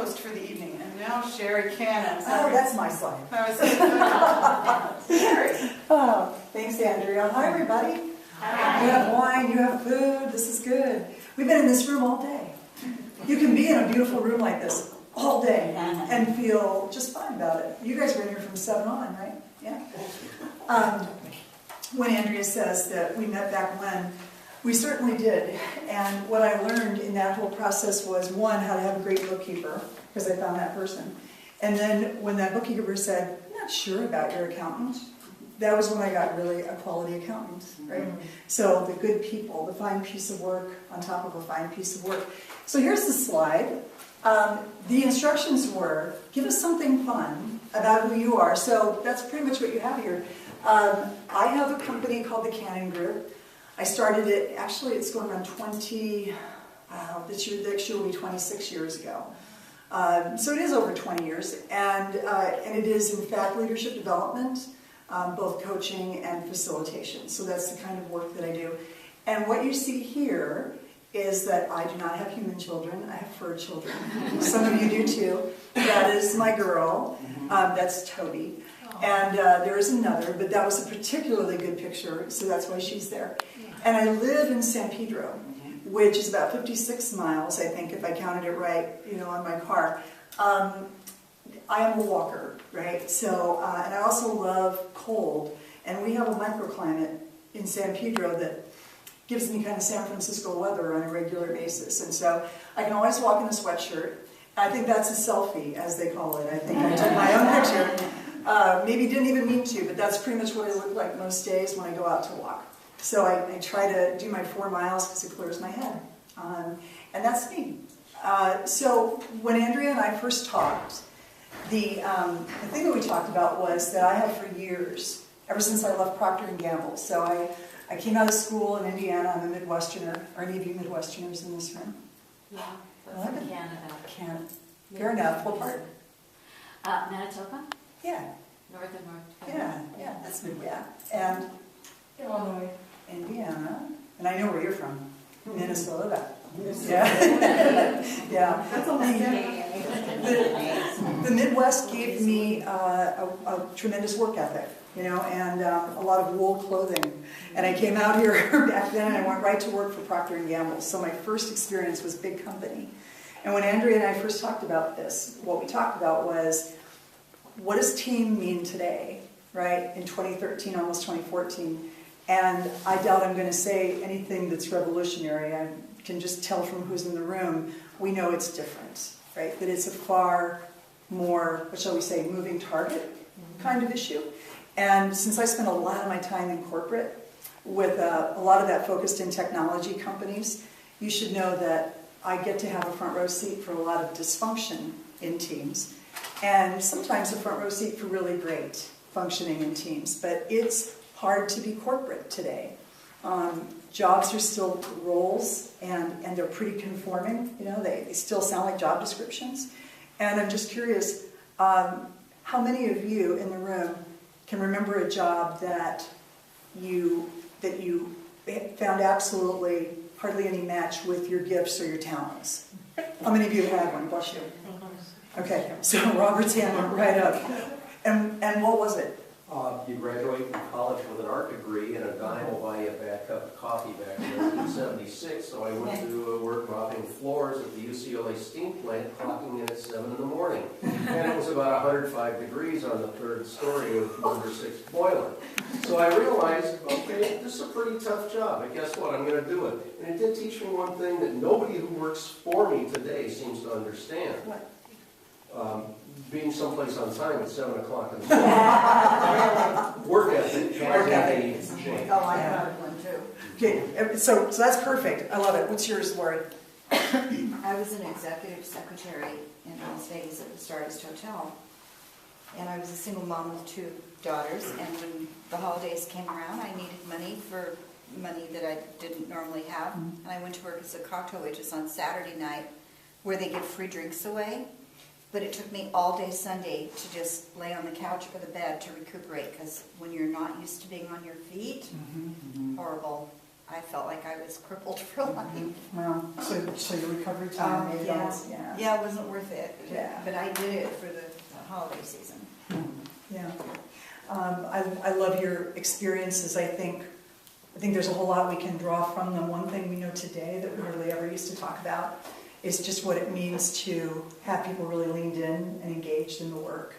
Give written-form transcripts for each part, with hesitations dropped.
host for the evening, and now Shari Cannon. Oh, that's my slide. I was Shari. Oh, thanks, Andrea. Hi, everybody. Hi. You have wine, you have food. This is good. We've been in this room all day. You can be in a beautiful room like this all day and feel just fine about it. You guys were in here from 7 on, right? Yeah. When Andrea says that we met back when, we certainly did. And what I learned in that whole process was, one, how to have a great bookkeeper, because I found that person. And then when that bookkeeper said, I'm not sure about your accountant, that was when I got really a quality accountant, right? Mm-hmm. So the good people, the fine piece of work on top of a fine piece of work. So here's the slide. The instructions were, give us something fun about who you are. So that's pretty much what you have here. I have a company called the Cannon Group. I started it, actually it's going on 20, this year will be 26 years ago. So it is over 20 years, and it is in fact leadership development, both coaching and facilitation. So that's the kind of work that I do. And what you see here is that I do not have human children, I have fur children. Some of you do too. That is my girl, that's Toby. And there is another, but that was a particularly good picture, so that's why she's there. And I live in San Pedro, which is about 56 miles, I think, if I counted it right, on my car. I am a walker, right? So, and I also love cold. And we have a microclimate in San Pedro that gives me kind of San Francisco weather on a regular basis. And so I can always walk in a sweatshirt. I think that's a selfie, as they call it. I think I took my own picture. Maybe didn't even mean to, but that's pretty much what I look like most days when I go out to walk. So I try to do my 4 miles because it clears my head. And that's me. So when Andrea and I first talked, the thing that we talked about was that I have for years, ever since I left Procter & Gamble. So I came out of school in Indiana. I'm a Midwesterner. Are any of you Midwesterners in this room? Yeah, but from Canada. Canada. Fair enough. What part? Manitoba? Yeah. Northern North Carolina. Yeah, that's Midwest. And Illinois, Indiana, and I know where you're from, Minnesota. Yeah. Yeah. That's the Midwest gave me a tremendous work ethic, and a lot of wool clothing. And I came out here back then and I went right to work for Procter & Gamble. So my first experience was big company. And when Andrea and I first talked about this, what we talked about was, what does team mean today, right? In 2013, almost 2014. And I doubt I'm going to say anything that's revolutionary. I can just tell from who's in the room, we know it's different, right? That it's a far more, what shall we say, moving target kind of issue. And since I spent a lot of my time in corporate, with a lot of that focused in technology companies, you should know that I get to have a front row seat for a lot of dysfunction in teams, and sometimes a front row seat for really great functioning in teams. But it's hard to be corporate today. Jobs are still roles, and they're pretty conforming. They still sound like job descriptions. And I'm just curious, how many of you in the room can remember a job that you found absolutely hardly any match with your gifts or your talents? How many of you had one? Bless you. Okay, so Robert's hand went right up. And what was it? You graduate from college with an art degree, and a dime will buy you a bad cup of coffee back in 1976. So I went to work mopping floors at the UCLA steam plant, clocking in at 7 in the morning. And it was about 105 degrees on the 3rd story of number 6 boiler. So I realized, okay, this is a pretty tough job, but guess what? I'm going to do it. And it did teach me one thing that nobody who works for me today seems to understand. What? Being someplace on time at 7 o'clock in the morning. Work ethic. Oh, I have one too. Okay, so that's perfect. I love it. What's yours, Lori? I was an executive secretary in Las Vegas at the Stardust Hotel. And I was a single mom with 2 daughters. And when the holidays came around, I needed money that I didn't normally have. And I went to work as a cocktail waitress on Saturday night, where they give free drinks away. But it took me all day Sunday to just lay on the couch or the bed to recuperate, because when you're not used to being on your feet, horrible. I felt like I was crippled for life. Well, so your recovery time made it almost, yeah. Yeah, it wasn't worth it. Yeah. But I did it for the holiday season. Yeah. I love your experiences. I think there's a whole lot we can draw from them. One thing we know today that we hardly ever used to talk about is just what it means to have people really leaned in and engaged in the work.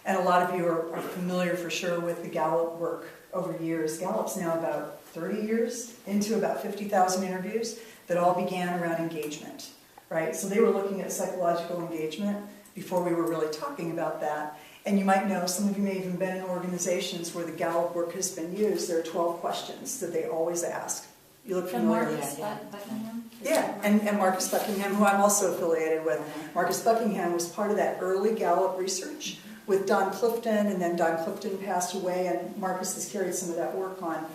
And a lot of you are familiar for sure with the Gallup work over years. Gallup's now about 30 years into about 50,000 interviews that all began around engagement, right? So they were looking at psychological engagement before we were really talking about that. And you might know, some of you may have even been in organizations where the Gallup work has been used. There are 12 questions that they always ask. You look familiar with that? Buckingham? Yeah, and Marcus Buckingham, who I'm also affiliated with. Marcus Buckingham was part of that early Gallup research with Don Clifton, and then Don Clifton passed away, and Marcus has carried some of that work on.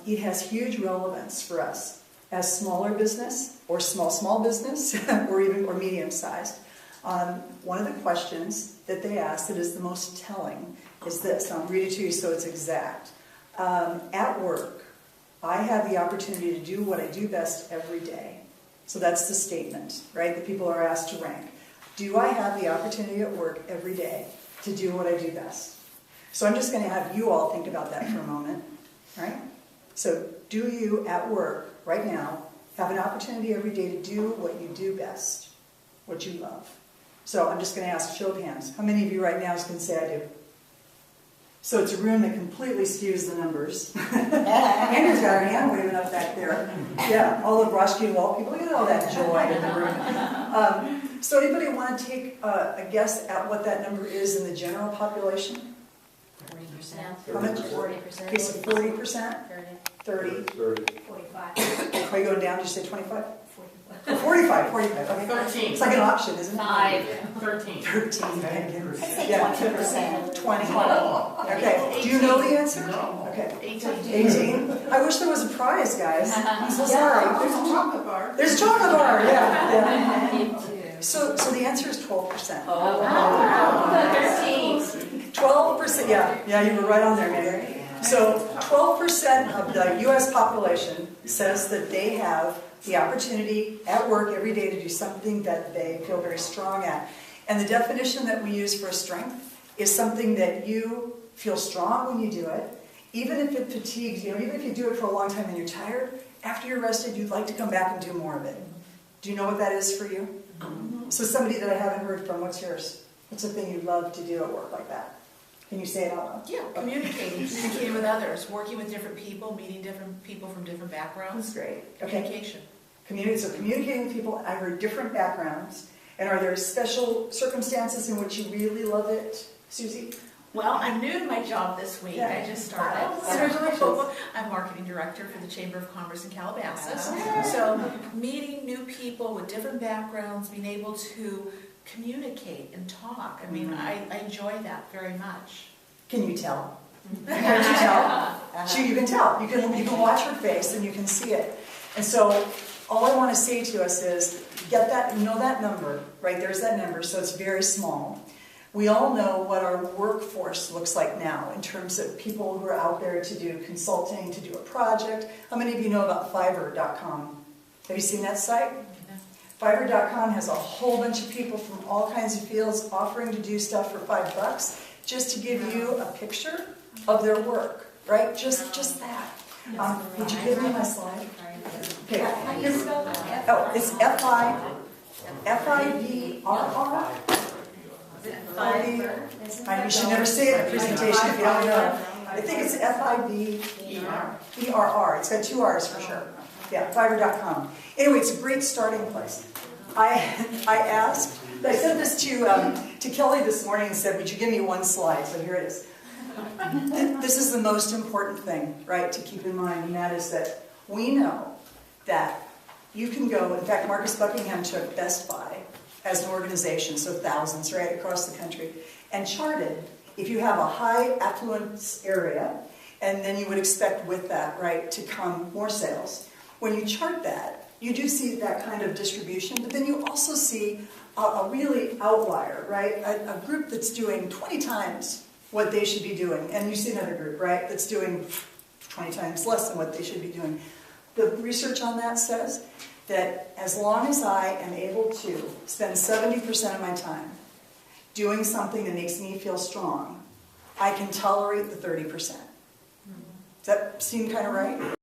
It has huge relevance for us as smaller business, or small business, or medium-sized. One of the questions that they ask that is the most telling is this. I'll read it to you so it's exact. At work, I have the opportunity to do what I do best every day. So that's the statement, right, that people are asked to rank. Do I have the opportunity at work every day to do what I do best? So I'm just going to have you all think about that for a moment, right? So do you at work right now have an opportunity every day to do what you do best, what you love? So I'm just going to ask a show of hands. How many of you right now can say I do? So it's a room that completely skews the numbers. Andrew's got her hand waving up back there. Yeah, all the Roschke wall people, look at all that joy in the room. So anybody want to take a guess at what that number is in the general population? 40%. How much? 40%. Okay, so 40%? 30? 45. Are you going down? Did you say 25? 45, okay. 13. It's like an option, isn't it? 13. 13, thank you. I'd say Yeah. 20%. 20. Okay, do you know the answer? No. Okay. 18. I wish there was a prize, guys. I'm so sorry. There's a chocolate bar. There's a chocolate bar, yeah. Me too. So the answer is 12%. Oh, wow. 13. 12%, yeah, you were right on there, man. So 12% of the U.S. population says that they have the opportunity at work every day to do something that they feel very strong at. And the definition that we use for strength is something that you feel strong when you do it, even if it fatigues you, even if you do it for a long time and you're tired, after you're rested, you'd like to come back and do more of it. Do you know what that is for you? So somebody that I haven't heard from, what's yours? What's the thing you love to do at work like that? Can you say it out loud? Yeah, communicating with others, working with different people, meeting different people from different backgrounds. That's great. Okay. Communication. So communicating with people, I heard different backgrounds. And are there special circumstances in which you really love it, Susie? Well, I'm new to my job this week. Yeah. I just started. Wow. Congratulations. I'm marketing director for the Chamber of Commerce in Calabasas. Ah. So meeting new people with different backgrounds, being able to communicate and talk. I mean, I enjoy that very much. Can you tell? Can you tell? Sure, you can tell. You can watch her face and you can see it. And so all I want to say to us is, get that, know that number, right? There's that number, so it's very small. We all know what our workforce looks like now in terms of people who are out there to do consulting, to do a project. How many of you know about Fiverr.com? Have you seen that site? Fiverr.com has a whole bunch of people from all kinds of fields offering to do stuff for $5 just to give you a picture of their work, right? Just that. Would you give me my slide? Okay. Oh, it's F-I-V-R-R. You should never say it in a presentation if you don't know. I think it's F-I-V-E-R-R. It's got 2 R's for sure. Yeah, Fiverr.com. Anyway, it's a great starting place. I said this to Kelly this morning and said, would you give me one slide? So here it is. This is the most important thing, right, to keep in mind, and that is that we know that you can go, in fact, Marcus Buckingham took Best Buy as an organization, so thousands, right, across the country, and charted if you have a high affluence area, and then you would expect with that, right, to come more sales. When you chart that, you do see that kind of distribution, but then you also see a really outlier, right, a group that's doing 20 times what they should be doing, and you see another group, right, that's doing 20 times less than what they should be doing. The research on that says that as long as I am able to spend 70% of my time doing something that makes me feel strong, I can tolerate the 30%. Does that seem kind of right?